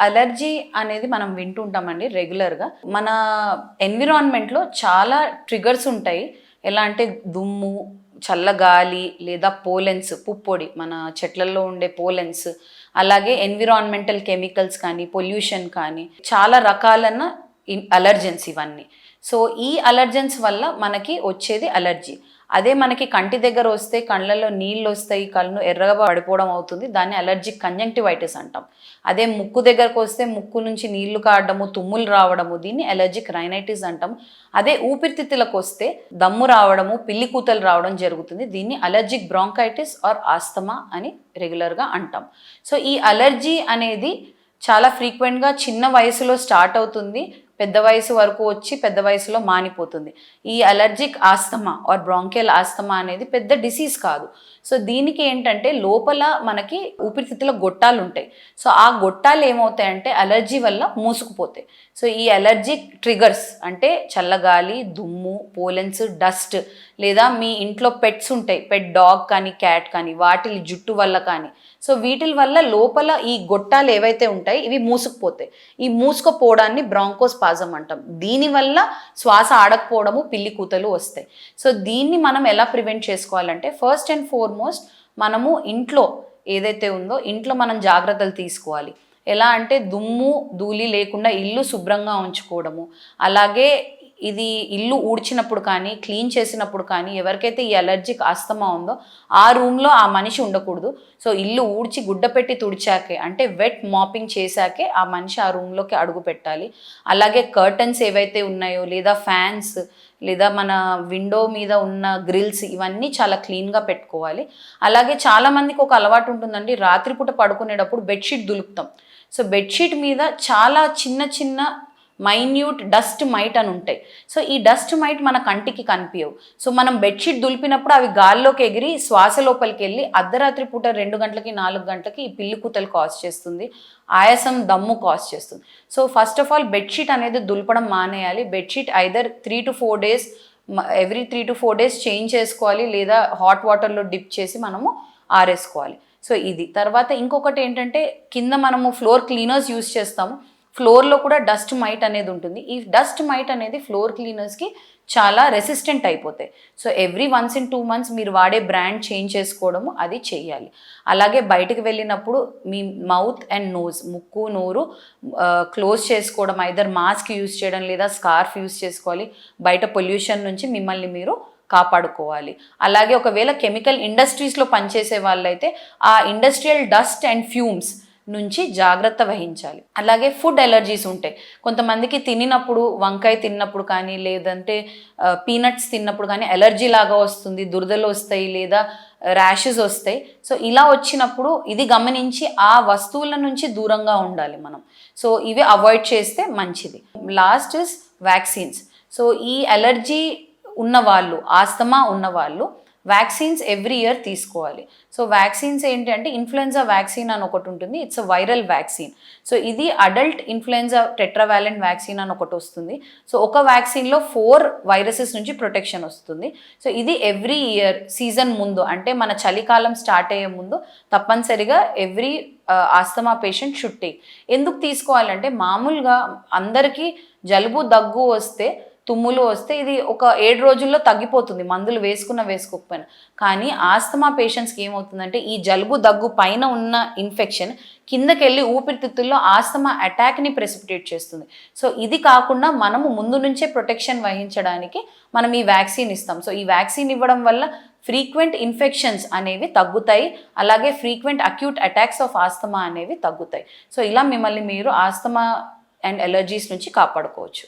Allergy అనేది మనం వింటుంటామండి రెగ్యులర్గా. మన ఎన్విరాన్మెంట్లో చాలా ట్రిగర్స్ ఉంటాయి. ఎలా అంటే దుమ్ము, చల్లగాలి లేదా పోలెన్స్, పుప్పొడి, మన చెట్లల్లో ఉండే పోలెన్స్, అలాగే ఎన్విరాన్మెంటల్ కెమికల్స్ కానీ, పొల్యూషన్ కానీ, చాలా రకాలైన అలర్జెన్స్ ఇవన్నీ. సో ఈ అలర్జెన్స్ వల్ల మనకి వచ్చేది అలర్జీ. అదే మనకి కంటి దగ్గర వస్తే కళ్ళల్లో నీళ్ళు వస్తాయి, కళ్ళు ఎర్రగా పడిపోవడం అవుతుంది, దాన్ని అలర్జిక్ కంజంక్టివైటిస్ అంటాం. అదే ముక్కు దగ్గరకు వస్తే ముక్కు నుంచి నీళ్లు కారడము, తుమ్ములు రావడము, దీన్ని అలర్జిక్ రైనైటిస్ అంటాం. అదే ఊపిరితిత్తులకు వస్తే దమ్ము రావడము, పిల్లి కూతలు రావడం జరుగుతుంది, దీన్ని అలర్జిక్ బ్రాంకైటిస్ ఆర్ ఆస్తమా అని రెగ్యులర్గా అంటాం. సో ఈ అలర్జీ అనేది చాలా ఫ్రీక్వెంట్గా చిన్న వయసులో స్టార్ట్ అవుతుంది, పెద్ద వయసు వరకు వచ్చి పెద్ద వయసులో మానిపోతుంది. ఈ allergic asthma or bronchial asthma అనేది పెద్ద డిసీజ్ కాదు. సో దీనికి ఏంటంటే లోపల మనకి ఊపిరితిత్తుల గొట్టాలు ఉంటాయి. సో ఆ గొట్టాలు ఏమవుతాయంటే అలర్జీ వల్ల మూసుకుపోతాయి. సో ఈ అలర్జిక్ ట్రిగర్స్ అంటే చల్లగాలి, దుమ్ము, పోలెన్స్, డస్ట్, లేదా మీ ఇంట్లో పెట్స్ ఉంటాయి, పెట్ డాగ్ కానీ క్యాట్ కానీ, వాటి జుట్టు వల్ల కానీ, సో వీటి వల్ల లోపల ఈ గొట్టాలు ఏవైతే ఉంటాయి ఇవి మూసుకుపోతాయి. ఈ మూసుకుపోవడాన్ని బ్రాంకోస్పాజం అంటాం. దీనివల్ల శ్వాస ఆడకపోవడము, పిల్లి కూతలు వస్తాయి. సో దీన్ని మనం ఎలా ప్రివెంట్ చేసుకోవాలంటే ఫస్ట్ అండ్ ఫార్మోస్ట్ మనము ఇంట్లో ఏదైతే ఉందో ఇంట్లో మనం జాగ్రత్తలు తీసుకోవాలి. ఎలా అంటే దుమ్ము ధూళి లేకుండా ఇల్లు శుభ్రంగా ఉంచుకోవడము, అలాగే ఇది ఇల్లు ఊడ్చినప్పుడు కానీ క్లీన్ చేసినప్పుడు కానీ ఎవరికైతే ఈ అలర్జిక్ ఆస్తమా ఉందో ఆ రూమ్లో ఆ మనిషి ఉండకూడదు. సో ఇల్లు ఊడ్చి గుడ్డ పెట్టి తుడిచాకే అంటే వెట్ మాపింగ్ చేశాకే ఆ మనిషి ఆ రూమ్లోకి అడుగు పెట్టాలి. అలాగే కర్టన్స్ ఏవైతే ఉన్నాయో లేదా ఫ్యాన్స్ లేదా మన విండో మీద ఉన్న గ్రిల్స్ ఇవన్నీ చాలా క్లీన్గా పెట్టుకోవాలి. అలాగే చాలామందికి ఒక అలవాటు ఉంటుందండి, రాత్రిపూట పడుకునేటప్పుడు బెడ్షీట్ దులుపుతాం. సో బెడ్షీట్ మీద చాలా చిన్న చిన్న మైన్యూట్ డస్ట్ మైట్ అని ఉంటాయి. సో ఈ డస్ట్ మైట్ మన కంటికి కనిపించవు. సో మనం బెడ్షీట్ దులిపినప్పుడు అవి గాల్లోకి ఎగిరి శ్వాస లోపలికి వెళ్ళి అర్ధరాత్రి పూట 2 గంటలకి 4 గంటలకి ఈ పిల్లి కూతలు కాజ్ చేస్తుంది, ఆయాసం, దమ్ము కాజ్ చేస్తుంది. So first of all bedsheet అనేది దులపడం మానేయాలి. Bedsheet either 3 to 4 days, every 3 to 4 days change చేసుకోవాలి, లేదా హాట్ వాటర్లో డిప్ చేసి మనము ఆరేసుకోవాలి. సో ఇది తర్వాత ఇంకొకటి ఏంటంటే కింద మనము ఫ్లోర్ క్లీనర్స్ యూస్ చేస్తాము. ఫ్లోర్లో కూడా డస్ట్ మైట్ అనేది ఉంటుంది. ఈ డస్ట్ మైట్ అనేది ఫ్లోర్ క్లీనర్స్కి చాలా రెసిస్టెంట్ అయిపోతాయి. సో ఎవ్రీ 1 in 2 months మీరు వాడే బ్రాండ్ చేంజ్ చేసుకోవడము అది చేయాలి. అలాగే బయటకు వెళ్ళినప్పుడు మీ మౌత్ అండ్ నోజ్, ముక్కు నోరు క్లోజ్ చేసుకోవడం, ఐదర్ మాస్క్ యూజ్ చేయడం లేదా స్కార్ఫ్ యూజ్ చేసుకోవాలి. బయట పొల్యూషన్ నుంచి మిమ్మల్ని మీరు కాపాడుకోవాలి. అలాగే ఒకవేళ కెమికల్ ఇండస్ట్రీస్లో పనిచేసే వాళ్ళైతే ఆ ఇండస్ట్రియల్ డస్ట్ అండ్ ఫ్యూమ్స్ నుంచి జాగ్రత్త వహించాలి. అలాగే ఫుడ్ అలర్జీస్ ఉంటాయి కొంతమందికి, తిన్నప్పుడు వంకాయ తిన్నప్పుడు కానీ లేదంటే పీనట్స్ తిన్నప్పుడు కానీ అలర్జీ లాగా వస్తుంది, దురదలు వస్తాయి లేదా ర్యాషెస్ వస్తాయి. సో ఇలా వచ్చినప్పుడు ఇది గమనించి ఆ వస్తువుల నుంచి దూరంగా ఉండాలి మనం. సో ఇవి అవాయిడ్ చేస్తే మంచిది. Last is vaccines. సో ఈ అలర్జీ ఉన్నవాళ్ళు, ఆస్తమా ఉన్నవాళ్ళు వ్యాక్సిన్స్ ఎవ్రీ ఇయర్ తీసుకోవాలి. సో వ్యాక్సిన్స్ ఏంటంటే ఇన్ఫ్లుయెన్జా వ్యాక్సిన్ అని ఒకటి ఉంటుంది, it's a viral vaccine. So ఇది అడల్ట్ ఇన్ఫ్లుయెన్జా టెట్రావాలెంట్ వ్యాక్సిన్ అని ఒకటి వస్తుంది. సో ఒక వ్యాక్సిన్లో 4 వైరసెస్ నుంచి ప్రొటెక్షన్ వస్తుంది. సో ఇది ఎవ్రీ ఇయర్ సీజన్ ముందు అంటే మన చలికాలం స్టార్ట్ అయ్యే ముందు తప్పనిసరిగా every asthma patient should take. ఎందుకు తీసుకోవాలంటే మామూలుగా అందరికీ జలుబు దగ్గు వస్తే, తుమ్ములు వస్తే ఇది ఒక 7 రోజుల్లో తగ్గిపోతుంది మందులు వేసుకోకపోయినా. కానీ ఆస్తమా పేషెంట్స్కి ఏమవుతుందంటే ఈ జలుబు దగ్గు పైన ఉన్న ఇన్ఫెక్షన్ కిందకెళ్ళి ఊపిరితిత్తుల్లో ఆస్తమా అటాక్ని ప్రెసిపిటేట్ చేస్తుంది. సో ఇది కాకుండా మనము ముందు నుంచే ప్రొటెక్షన్ వహించడానికి మనం ఈ వ్యాక్సిన్ ఇస్తాం. సో ఈ వ్యాక్సిన్ ఇవ్వడం వల్ల ఫ్రీక్వెంట్ ఇన్ఫెక్షన్స్ అనేవి తగ్గుతాయి, అలాగే frequent acute attacks of asthma అనేవి తగ్గుతాయి. సో ఇలా మిమ్మల్ని మీరు ఆస్తమా అండ్ అలర్జీస్ నుంచి కాపాడుకోవచ్చు.